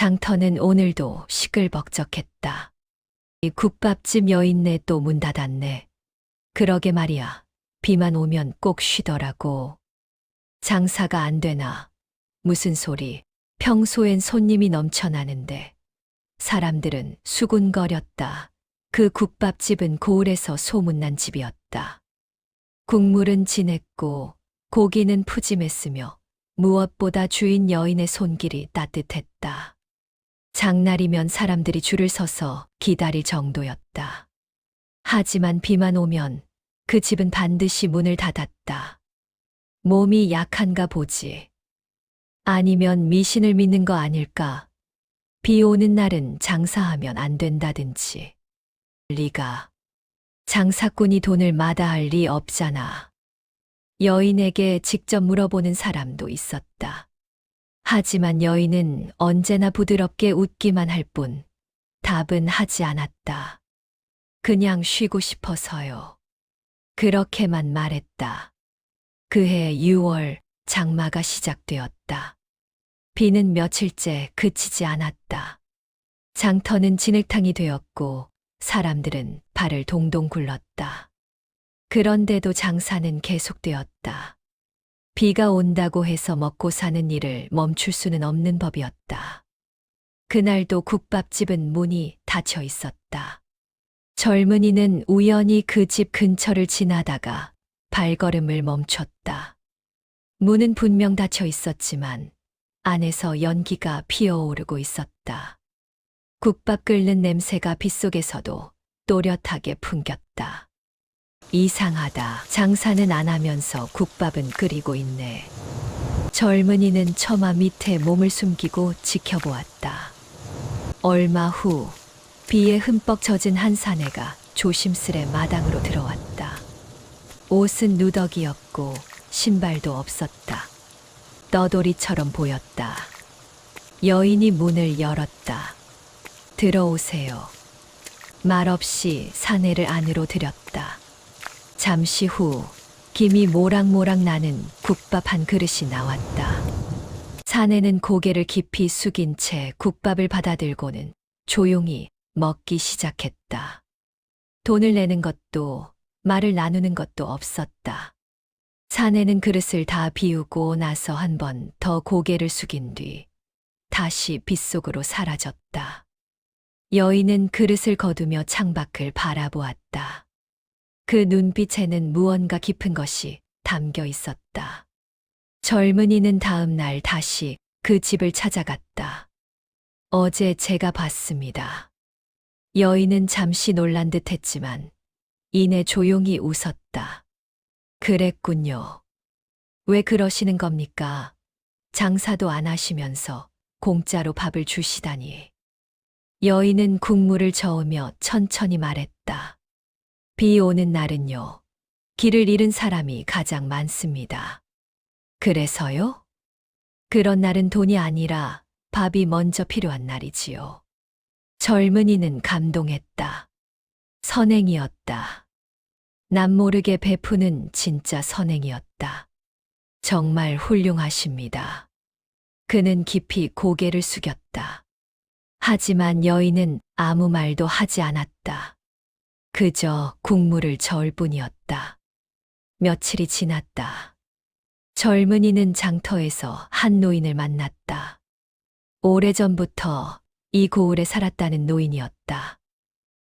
장터는 오늘도 시끌벅적했다. 이 국밥집 여인네 또 문 닫았네. 그러게 말이야. 비만 오면 꼭 쉬더라고. 장사가 안 되나? 무슨 소리? 평소엔 손님이 넘쳐나는데. 사람들은 수군거렸다. 그 국밥집은 고을에서 소문난 집이었다. 국물은 진했고 고기는 푸짐했으며 무엇보다 주인 여인의 손길이 따뜻했다. 장날이면 사람들이 줄을 서서 기다릴 정도였다. 하지만 비만 오면 그 집은 반드시 문을 닫았다. 몸이 약한가 보지. 아니면 미신을 믿는 거 아닐까? 비 오는 날은 장사하면 안 된다든지. 리가. 장사꾼이 돈을 마다할 리 없잖아. 여인에게 직접 물어보는 사람도 있었다. 하지만 여인은 언제나 부드럽게 웃기만 할 뿐 답은 하지 않았다. 그냥 쉬고 싶어서요. 그렇게만 말했다. 그해 6월 장마가 시작되었다. 비는 며칠째 그치지 않았다. 장터는 진흙탕이 되었고 사람들은 발을 동동 굴렀다. 그런데도 장사는 계속되었다. 비가 온다고 해서 먹고 사는 일을 멈출 수는 없는 법이었다. 그날도 국밥집은 문이 닫혀 있었다. 젊은이는 우연히 그 집 근처를 지나다가 발걸음을 멈췄다. 문은 분명 닫혀 있었지만 안에서 연기가 피어오르고 있었다. 국밥 끓는 냄새가 빗속에서도 또렷하게 풍겼다. 이상하다. 장사는 안 하면서 국밥은 끓이고 있네. 젊은이는 처마 밑에 몸을 숨기고 지켜보았다. 얼마 후 비에 흠뻑 젖은 한 사내가 조심스레 마당으로 들어왔다. 옷은 누더기였고 신발도 없었다. 떠돌이처럼 보였다. 여인이 문을 열었다. 들어오세요. 말없이 사내를 안으로 들였다. 잠시 후 김이 모락모락 나는 국밥 한 그릇이 나왔다. 사내는 고개를 깊이 숙인 채 국밥을 받아들고는 조용히 먹기 시작했다. 돈을 내는 것도 말을 나누는 것도 없었다. 사내는 그릇을 다 비우고 나서 한 번 더 고개를 숙인 뒤 다시 빗속으로 사라졌다. 여인은 그릇을 거두며 창밖을 바라보았다. 그 눈빛에는 무언가 깊은 것이 담겨 있었다. 젊은이는 다음 날 다시 그 집을 찾아갔다. 어제 제가 봤습니다. 여인은 잠시 놀란 듯 했지만 이내 조용히 웃었다. 그랬군요. 왜 그러시는 겁니까? 장사도 안 하시면서 공짜로 밥을 주시다니. 여인은 국물을 저으며 천천히 말했다. 비 오는 날은요, 길을 잃은 사람이 가장 많습니다. 그래서요? 그런 날은 돈이 아니라 밥이 먼저 필요한 날이지요. 젊은이는 감동했다. 선행이었다. 남모르게 베푸는 진짜 선행이었다. 정말 훌륭하십니다. 그는 깊이 고개를 숙였다. 하지만 여인은 아무 말도 하지 않았다. 그저 국물을 저을 뿐이었다. 며칠이 지났다. 젊은이는 장터에서 한 노인을 만났다. 오래전부터 이 고을에 살았다는 노인이었다.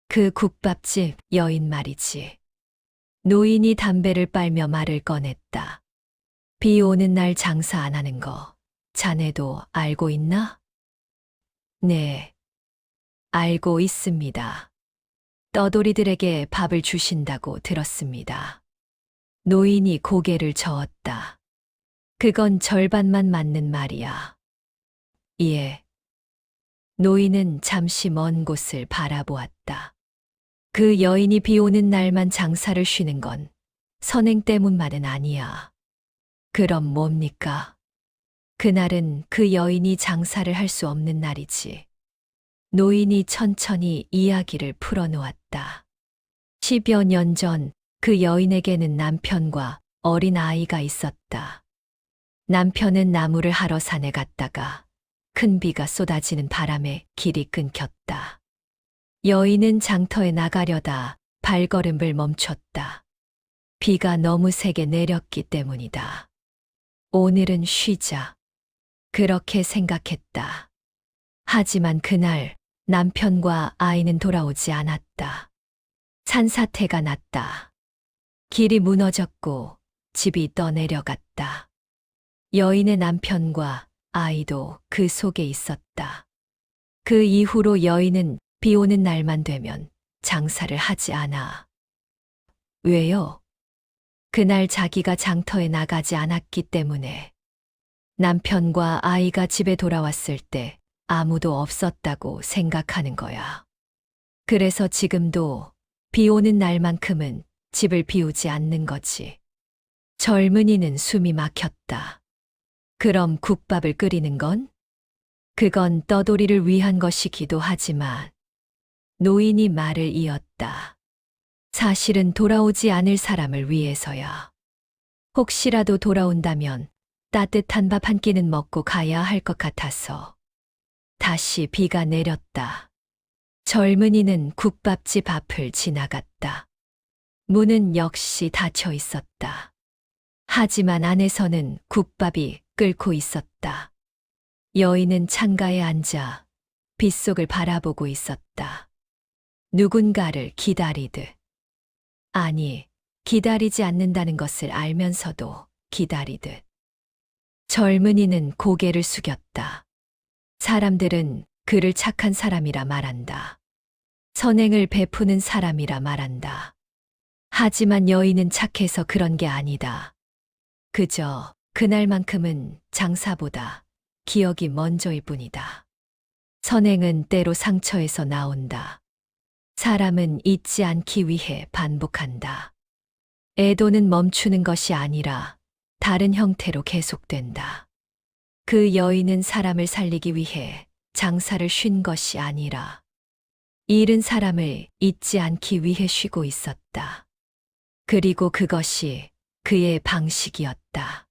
그 국밥집 여인 말이지. 노인이 담배를 빨며 말을 꺼냈다. 비 오는 날 장사 안 하는 거 자네도 알고 있나? 네, 알고 있습니다. 떠돌이들에게 밥을 주신다고 들었습니다. 노인이 고개를 저었다. 그건 절반만 맞는 말이야. 예. 노인은 잠시 먼 곳을 바라보았다. 그 여인이 비 오는 날만 장사를 쉬는 건 선행 때문만은 아니야. 그럼 뭡니까? 그날은 그 여인이 장사를 할 수 없는 날이지. 노인이 천천히 이야기를 풀어놓았다. 10여 년 전 그 여인에게는 남편과 어린 아이가 있었다. 남편은 나무를 하러 산에 갔다가 큰 비가 쏟아지는 바람에 길이 끊겼다. 여인은 장터에 나가려다 발걸음을 멈췄다. 비가 너무 세게 내렸기 때문이다. 오늘은 쉬자. 그렇게 생각했다. 하지만 그날 남편과 아이는 돌아오지 않았다. 산사태가 났다. 길이 무너졌고 집이 떠내려갔다. 여인의 남편과 아이도 그 속에 있었다. 그 이후로 여인은 비 오는 날만 되면 장사를 하지 않아. 왜요? 그날 자기가 장터에 나가지 않았기 때문에. 남편과 아이가 집에 돌아왔을 때 아무도 없었다고 생각하는 거야. 그래서 지금도 비 오는 날만큼은 집을 비우지 않는 거지. 젊은이는 숨이 막혔다. 그럼 국밥을 끓이는 건? 그건 떠돌이를 위한 것이기도 하지만 노인이 말을 이었다. 사실은 돌아오지 않을 사람을 위해서야. 혹시라도 돌아온다면 따뜻한 밥 한 끼는 먹고 가야 할 것 같아서. 다시 비가 내렸다. 젊은이는 국밥집 앞을 지나갔다. 문은 역시 닫혀 있었다. 하지만 안에서는 국밥이 끓고 있었다. 여인은 창가에 앉아 빗속을 바라보고 있었다. 누군가를 기다리듯. 아니, 기다리지 않는다는 것을 알면서도 기다리듯. 젊은이는 고개를 숙였다. 사람들은 그를 착한 사람이라 말한다. 선행을 베푸는 사람이라 말한다. 하지만 여인은 착해서 그런 게 아니다. 그저 그날만큼은 장사보다 기억이 먼저일 뿐이다. 선행은 때로 상처에서 나온다. 사람은 잊지 않기 위해 반복한다. 애도는 멈추는 것이 아니라 다른 형태로 계속된다. 그 여인은 사람을 살리기 위해 장사를 쉰 것이 아니라 잃은 사람을 잊지 않기 위해 쉬고 있었다. 그리고 그것이 그의 방식이었다.